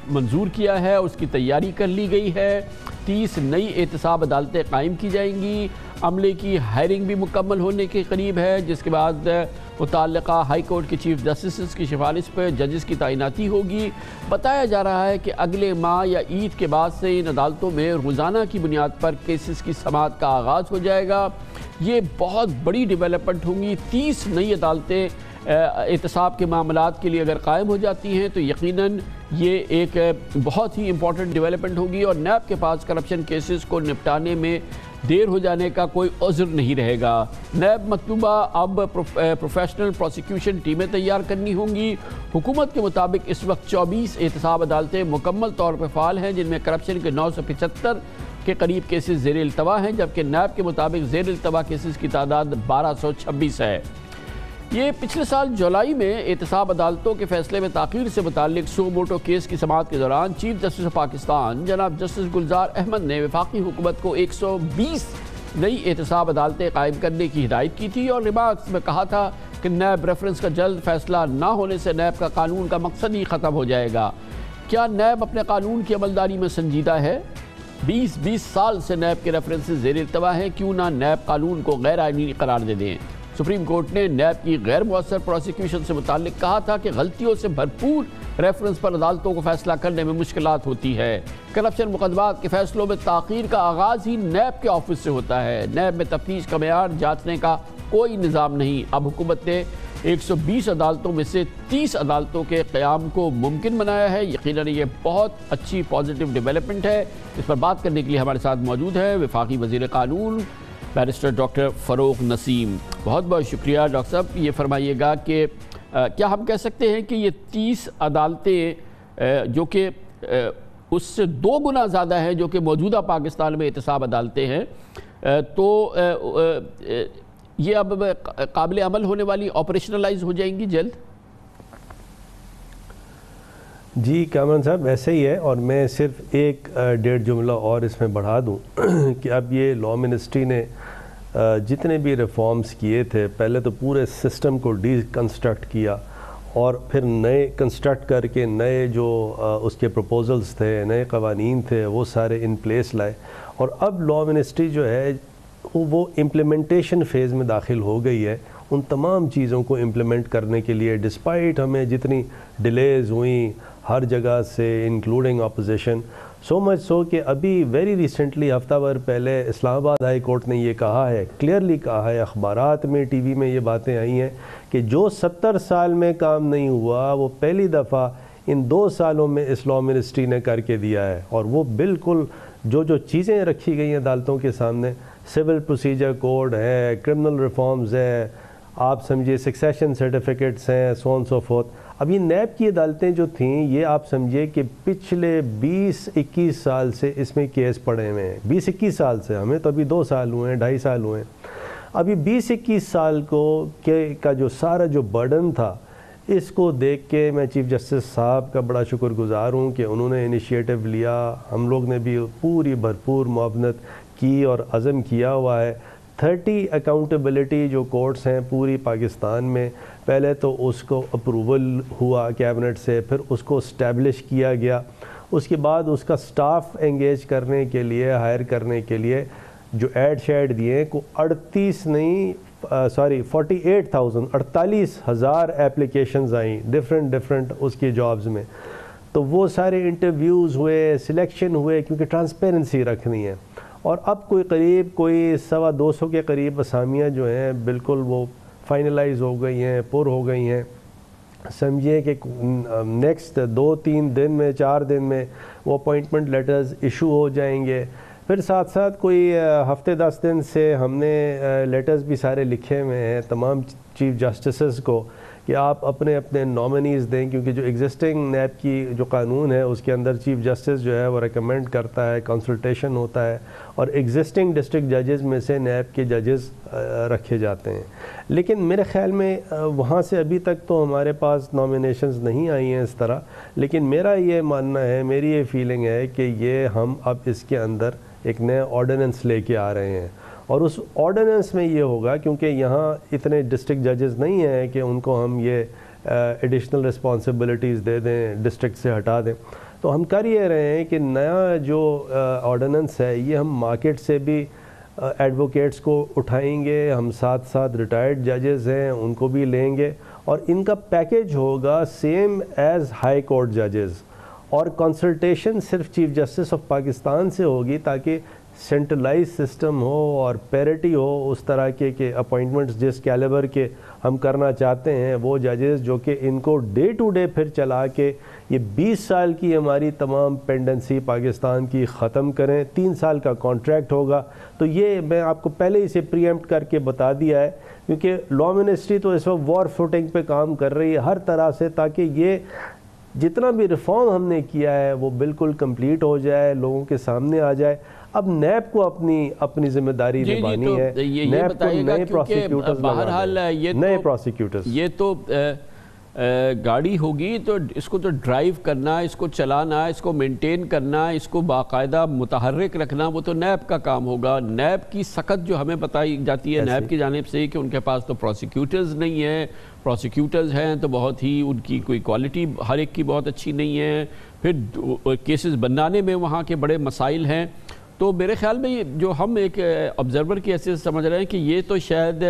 منظور کیا ہے، اس کی تیاری کر لی گئی ہے۔ 30 نئی احتساب عدالتیں قائم کی جائیں گی، عملے کی ہائرنگ بھی مکمل ہونے کے قریب ہے، جس کے بعد متعلقہ ہائی کورٹ کے چیف جسٹسز کی سفارش پر ججز کی تعیناتی ہوگی۔ بتایا جا رہا ہے کہ اگلے ماہ یا عید کے بعد سے ان عدالتوں میں روزانہ کی بنیاد پر کیسز کی سماعت کا آغاز ہو جائے گا۔ یہ بہت بڑی ڈیولپمنٹ ہوں گی۔ 30 نئی عدالتیں احتساب کے معاملات کے لیے اگر قائم ہو جاتی ہیں تو یقیناً یہ ایک بہت ہی امپورٹنٹ ڈیولپمنٹ ہوگی، اور نیب کے پاس کرپشن کیسز کو نپٹانے میں دیر ہو جانے کا کوئی عذر نہیں رہے گا۔ نیب مطلوبہ اب پروفیشنل پروسیکیوشن ٹیمیں تیار کرنی ہوں گی۔ حکومت کے مطابق اس وقت 24 احتساب عدالتیں مکمل طور پر فعال ہیں، جن میں کرپشن کے 975 کے قریب کیسز زیر التوا ہیں، جبکہ نیب کے مطابق زیر التوا کیسز کی تعداد 1226 ہے۔ یہ پچھلے سال جولائی میں احتساب عدالتوں کے فیصلے میں تاخیر سے متعلق سو موٹو کیس کی سماعت کے دوران چیف جسٹس آف پاکستان جناب جسٹس گلزار احمد نے وفاقی حکومت کو 120 نئی احتساب عدالتیں قائم کرنے کی ہدایت کی تھی، اور ریمارکس میں کہا تھا کہ نیب ریفرنس کا جلد فیصلہ نہ ہونے سے نیب کا قانون کا مقصد ہی ختم ہو جائے گا۔ کیا نیب اپنے قانون کی عملداری میں سنجیدہ ہے؟ 20 سال سے نیب کے ریفرنسز زیر التوا ہیں، کیوں نہ نیب قانون کو غیر آئینی قرار دے دیں؟ سپریم کورٹ نے نیب کی غیر مؤثر پروسیکیوشن سے متعلق کہا تھا کہ غلطیوں سے بھرپور ریفرنس پر عدالتوں کو فیصلہ کرنے میں مشکلات ہوتی ہے۔ کرپشن مقدمات کے فیصلوں میں تاخیر کا آغاز ہی نیب کے آفس سے ہوتا ہے۔ نیب میں تفتیش کا معیار جانچنے کا کوئی نظام نہیں۔ اب حکومت نے 120 عدالتوں میں سے 30 عدالتوں کے قیام کو ممکن بنایا ہے۔ یقیناً یہ بہت اچھی پازیٹیو ڈیولپمنٹ ہے۔ اس پر بات کرنے کے لیے ہمارے ساتھ موجود ہے وفاقی وزیر قانون بیرسٹر ڈاکٹر فروغ نسیم۔ بہت بہت شکریہ ڈاکٹر صاحب۔ یہ فرمائیے گا کہ کیا ہم کہہ سکتے ہیں کہ یہ 30 عدالتیں جو کہ اس سے 2 گنا زیادہ ہیں جو کہ موجودہ پاکستان میں احتساب عدالتیں ہیں، تو یہ اب قابل عمل ہونے والی آپریشنلائز ہو جائیں گی جلد؟ جی کامران صاحب ایسے ہی ہے، اور میں صرف ایک 1.5 جملہ اور اس میں بڑھا دوں کہ اب یہ لاء منسٹری نے جتنے بھی ریفارمز کیے تھے، پہلے تو پورے سسٹم کو ڈی کنسٹرکٹ کیا اور پھر نئے کنسٹرکٹ کر کے نئے جو اس کے پروپوزلز تھے، نئے قوانین تھے، وہ سارے ان پلیس لائے، اور اب لاء منسٹری جو ہے وہ امپلیمنٹیشن فیز میں داخل ہو گئی ہے۔ ان تمام چیزوں کو امپلیمنٹ کرنے کے لیے ڈسپائٹ ہمیں جتنی ڈیلیز ہوئیں ہر جگہ سے انکلوڈنگ اپوزیشن، سو مچ سو کہ ابھی ویری ریسنٹلی ہفتہ بھر پہلے اسلام آباد ہائی کورٹ نے یہ کہا ہے، کلیئرلی کہا ہے، اخبارات میں ٹی وی میں یہ باتیں آئی ہیں کہ جو 70 سال میں کام نہیں ہوا وہ پہلی دفعہ ان 2 سالوں میں اس لاء منسٹری نے کر کے دیا ہے، اور وہ بالکل جو چیزیں رکھی گئی ہیں عدالتوں کے سامنے، سول پروسیجر کوڈ ہے، کرمنل ریفارمز ہے، آپ سمجھیے سکسیشن سرٹیفکیٹس ہیں، سو آن سو فورتھ۔ اب یہ نیب کی عدالتیں جو تھیں، یہ آپ سمجھیے کہ پچھلے 20-21 سال سے اس میں کیس پڑے ہوئے ہیں، 20-21 سال سے، ہمیں تو ابھی 2 سال ہوئے ہیں، 2.5 سال ہوئے ہیں۔ ابھی 20-21 سال کا جو سارا جو برڈن تھا، اس کو دیکھ کے میں چیف جسٹس صاحب کا بڑا شکر گزار ہوں کہ انہوں نے انیشیٹو لیا، ہم لوگ نے بھی پوری بھرپور معاونت کی اور عزم کیا ہوا ہے۔ 30 اکاؤنٹیبلٹی جو کورٹس ہیں پوری پاکستان میں، پہلے تو اس کو اپروول ہوا کیبنٹ سے، پھر اس کو اسٹیبلش کیا گیا، اس کے بعد اس کا سٹاف انگیج کرنے کے لیے، ہائر کرنے کے لیے جو ایڈ شیڈ دیے کو 48,000 اپلیکیشنز آئیں ڈفرینٹ اس کی جابز میں، تو وہ سارے انٹرویوز ہوئے، سلیکشن ہوئے، کیونکہ ٹرانسپیرنسی رکھنی ہے، اور اب کوئی 125 کے قریب اسامیاں جو ہیں بالکل وہ فائنلائز ہو گئی ہیں، پر ہو گئی ہیں. سمجھیے کہ نیکسٹ 2-3 دن میں 4 دن میں وہ اپوائنٹمنٹ لیٹرز ایشو ہو جائیں گے. پھر ساتھ ساتھ کوئی ہفتے 10 دن سے ہم نے لیٹرز بھی سارے لکھے ہوئے ہیں تمام چیف جسٹسز کو کہ آپ اپنے نامنیز دیں، کیونکہ جو ایگزسٹنگ نیب کی جو قانون ہے اس کے اندر چیف جسٹس جو ہے وہ ریکمینڈ کرتا ہے، کنسلٹیشن ہوتا ہے، اور ایگزسٹنگ ڈسٹرکٹ ججز میں سے نیب کے ججز رکھے جاتے ہیں. لیکن میرے خیال میں وہاں سے ابھی تک تو ہمارے پاس نامینیشنز نہیں آئی ہیں اس طرح. لیکن میرا یہ ماننا ہے، میری یہ فیلنگ ہے کہ یہ ہم اب اس کے اندر ایک نیا آرڈیننس لے کے آ رہے ہیں، اور اس آرڈیننس میں یہ ہوگا کیونکہ یہاں اتنے ڈسٹرکٹ ججز نہیں ہیں کہ ان کو ہم یہ ایڈیشنل رسپانسبلٹیز دے دیں، ڈسٹرکٹ سے ہٹا دیں. تو ہم کر یہ رہے ہیں کہ نیا جو آرڈیننس ہے یہ ہم مارکیٹ سے بھی ایڈوکیٹس کو اٹھائیں گے، ہم ساتھ ساتھ ریٹائرڈ ججز ہیں ان کو بھی لیں گے، اور ان کا پیکیج ہوگا سیم ایز ہائی کورٹ ججز، اور کنسلٹیشن صرف چیف جسٹس آف پاکستان سے ہوگی تاکہ سینٹرلائز سسٹم ہو اور پیرٹی ہو اس طرح کے اپوائنٹمنٹس جس کیلیبر کے ہم کرنا چاہتے ہیں. وہ ججز جو کہ ان کو ڈے ٹو ڈے پھر چلا کے یہ 20 سال کی ہماری تمام پینڈنسی پاکستان کی ختم کریں. 3 سال کا کانٹریکٹ ہوگا. تو یہ میں آپ کو پہلے ہی سے پریمپٹ کر کے بتا دیا ہے، کیونکہ لا منسٹری تو اس وقت وار فوٹنگ پہ کام کر رہی ہے ہر طرح سے تاکہ یہ جتنا بھی ریفارم ہم نے کیا ہے وہ بالکل کمپلیٹ ہو جائے، لوگوں کے سامنے آ جائے. اب نیب کو اپنی ذمہ داری نبھانی ہے. نیب کو نئے پروسیکیوٹرز بہرحال یہ تو گاڑی ہوگی تو اس کو تو ڈرائیو کرنا، اس کو چلانا، اس کو مینٹین کرنا، اس کو باقاعدہ متحرک رکھنا وہ تو نیب کا کام ہوگا. نیب کی سخت جو ہمیں بتائی جاتی ہے نیب کی جانب سے کہ ان کے پاس تو پروسیکیوٹرز نہیں ہیں، پروسیکیوٹرز ہیں تو بہت ہی ان کی کوئی کوالٹی ہر ایک کی بہت اچھی نہیں ہے، پھر کیسز بنانے میں وہاں کے بڑے مسائل ہیں. تو میرے خیال میں جو ہم ایک آبزرور کی حیثیت سے سمجھ رہے ہیں کہ یہ تو شاید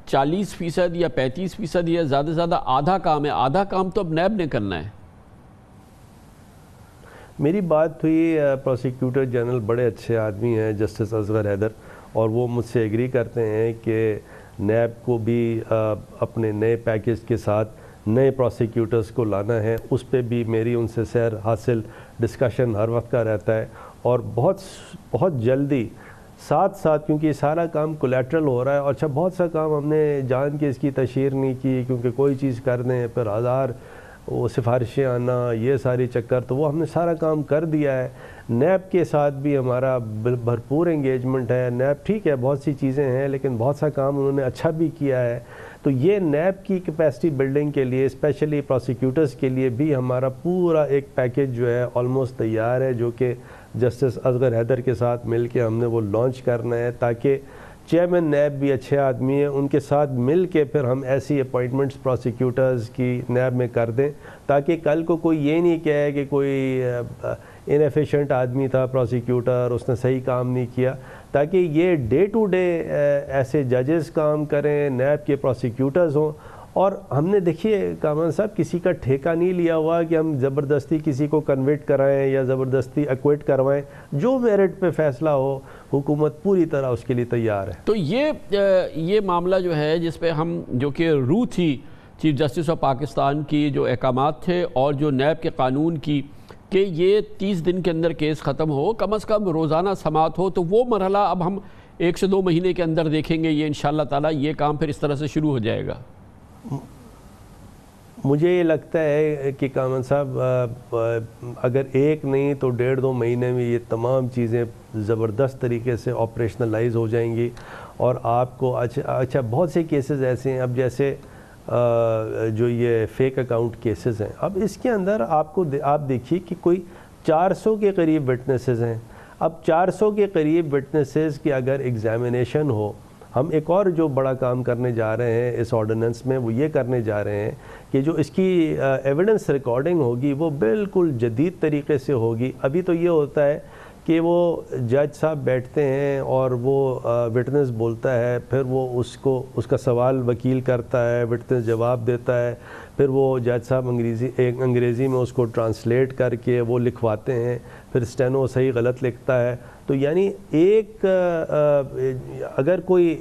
40% یا 35% یا زیادہ سے زیادہ آدھا کام ہے. آدھا کام تو اب نیب نے کرنا ہے. میری بات ہوئی پروسیکیوٹر جنرل بڑے اچھے آدمی ہیں جسٹس اصغر حیدر، اور وہ مجھ سے ایگری کرتے ہیں کہ نیب کو بھی اپنے نئے پیکیج کے ساتھ نئے پروسیکیوٹرز کو لانا ہے. اس پہ بھی میری ان سے سیر حاصل ڈسکشن ہر وقت کا رہتا ہے، اور بہت جلدی ساتھ کیونکہ یہ سارا کام کولیٹرل ہو رہا ہے. اور اچھا بہت سا کام ہم نے جان کے اس کی تشہیر نہیں کی، کیونکہ کوئی چیز کر دیں پھر ہزار وہ سفارشیں آنا، یہ ساری چکر، تو وہ ہم نے سارا کام کر دیا ہے. نیب کے ساتھ بھی ہمارا بھرپور انگیجمنٹ ہے. نیب ٹھیک ہے بہت سی چیزیں ہیں لیکن بہت سا کام انہوں نے اچھا بھی کیا ہے. تو یہ نیب کی کیپیسٹی بلڈنگ کے لیے اسپیشلی پروسیکیوٹرز کے لیے بھی ہمارا پورا ایک پیکیج جو ہے آلموسٹ تیار ہے، جو کہ جسٹس اصغر حیدر کے ساتھ مل کے ہم نے وہ لانچ کرنا ہے، تاکہ چیئرمین نیب بھی اچھے آدمی ہیں، ان کے ساتھ مل کے پھر ہم ایسی اپوائنٹمنٹس پروسیکیوٹرز کی نیب میں کر دیں، تاکہ کل کو کوئی یہ نہیں کہے کہ کوئی انیفیشینٹ آدمی تھا پروسیکیوٹر، اس نے صحیح کام نہیں کیا. تاکہ یہ ڈے ٹو ڈے ایسے ججز کام کریں، نیب کے پروسیکیوٹرز ہوں. اور ہم نے دیکھیے کامران صاحب کسی کا ٹھیکہ نہیں لیا ہوا کہ ہم زبردستی کسی کو کنویٹ کرائیں یا زبردستی ایکویٹ کروائیں. جو میرٹ پہ فیصلہ ہو حکومت پوری طرح اس کے لیے تیار ہے. تو یہ معاملہ جو ہے جس پہ ہم جو کہ روح تھی چیف جسٹس آف پاکستان کی جو احکامات تھے اور جو نیب کے قانون کی کہ یہ 30 دن کے اندر کیس ختم ہو، کم از کم روزانہ سماعت ہو، تو وہ مرحلہ اب ہم 1 سے 2 مہینے کے اندر دیکھیں گے. یہ انشاءاللہ تعالیٰ یہ کام پھر اس طرح سے شروع ہو جائے گا. مجھے یہ لگتا ہے کہ کامن صاحب اگر 1 نہیں تو 1.5-2 مہینے میں یہ تمام چیزیں زبردست طریقے سے آپریشنلائز ہو جائیں گی. اور آپ کو اچھا بہت سے کیسز ایسے ہیں اب جیسے جو یہ فیک اکاؤنٹ کیسز ہیں، اب اس کے اندر آپ دیکھیے کہ کوئی 400 کے قریب وٹنسز ہیں. اب 400 کے قریب وٹنسز کی اگر ایگزامینیشن ہو، ہم ایک اور جو بڑا کام کرنے جا رہے ہیں اس آرڈیننس میں وہ یہ کرنے جا رہے ہیں کہ جو اس کی ایویڈنس ریکارڈنگ ہوگی وہ بالکل جدید طریقے سے ہوگی. ابھی تو یہ ہوتا ہے کہ وہ جج صاحب بیٹھتے ہیں اور وہ وٹنس بولتا ہے، پھر وہ اس کا سوال وکیل کرتا ہے، وٹنس جواب دیتا ہے، پھر وہ جج صاحب انگریزی میں اس کو ٹرانسلیٹ کر کے وہ لکھواتے ہیں، پھر اسٹینو صحیح غلط لکھتا ہے. تو یعنی ایک اگر کوئی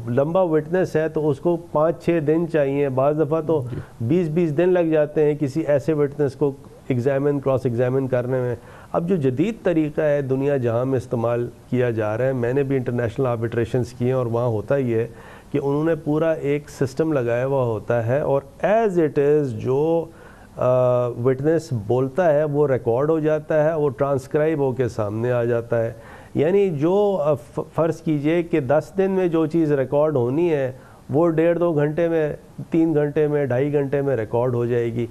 لمبا وٹنس ہے تو اس کو 5-6 دن چاہیے، بعض دفعہ تو 20 دن لگ جاتے ہیں کسی ایسے وٹنس کو کراس ایگزامن کرنے میں. اب جو جدید طریقہ ہے دنیا جہاں میں استعمال کیا جا رہا ہے، میں نے بھی انٹرنیشنل آربیٹریشنز کیے ہیں اور وہاں ہوتا ہی ہے کہ انہوں نے پورا ایک سسٹم لگایا ہوا ہوتا ہے اور ایز اٹ از جو وٹنس بولتا ہے وہ ریکارڈ ہو جاتا ہے، وہ ٹرانسکرائب ہو کے سامنے آ جاتا ہے. یعنی جو فرض کیجئے کہ 10 دن میں جو چیز ریکارڈ ہونی ہے وہ 1.5-2 گھنٹے میں، 3 گھنٹے میں، 2.5 گھنٹے میں ریکارڈ ہو جائے گی.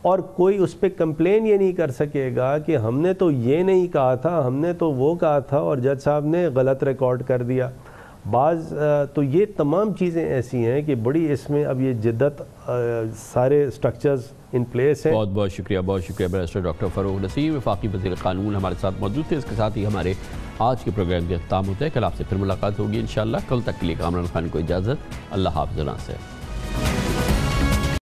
اور کوئی اس پہ کمپلین یہ نہیں کر سکے گا کہ ہم نے تو یہ نہیں کہا تھا، ہم نے تو وہ کہا تھا اور جج صاحب نے غلط ریکارڈ کر دیا. تو یہ تمام چیزیں ایسی ہیں کہ بڑی اس میں اب یہ جدت سارے سٹرکچرز ان پلیس ہیں. بہت شکریہ بیرسٹر ڈاکٹر فروغ نسیم، وفاقی وزیر قانون ہمارے ساتھ موجود تھے. اس کے ساتھ ہی ہمارے آج کے پروگرام کا اختتام ہوتا ہے. کل آپ سے پھر ملاقات ہوگی انشاءاللہ. کل تک کے لیے کامران خان کو اجازت. اللہ حافظ.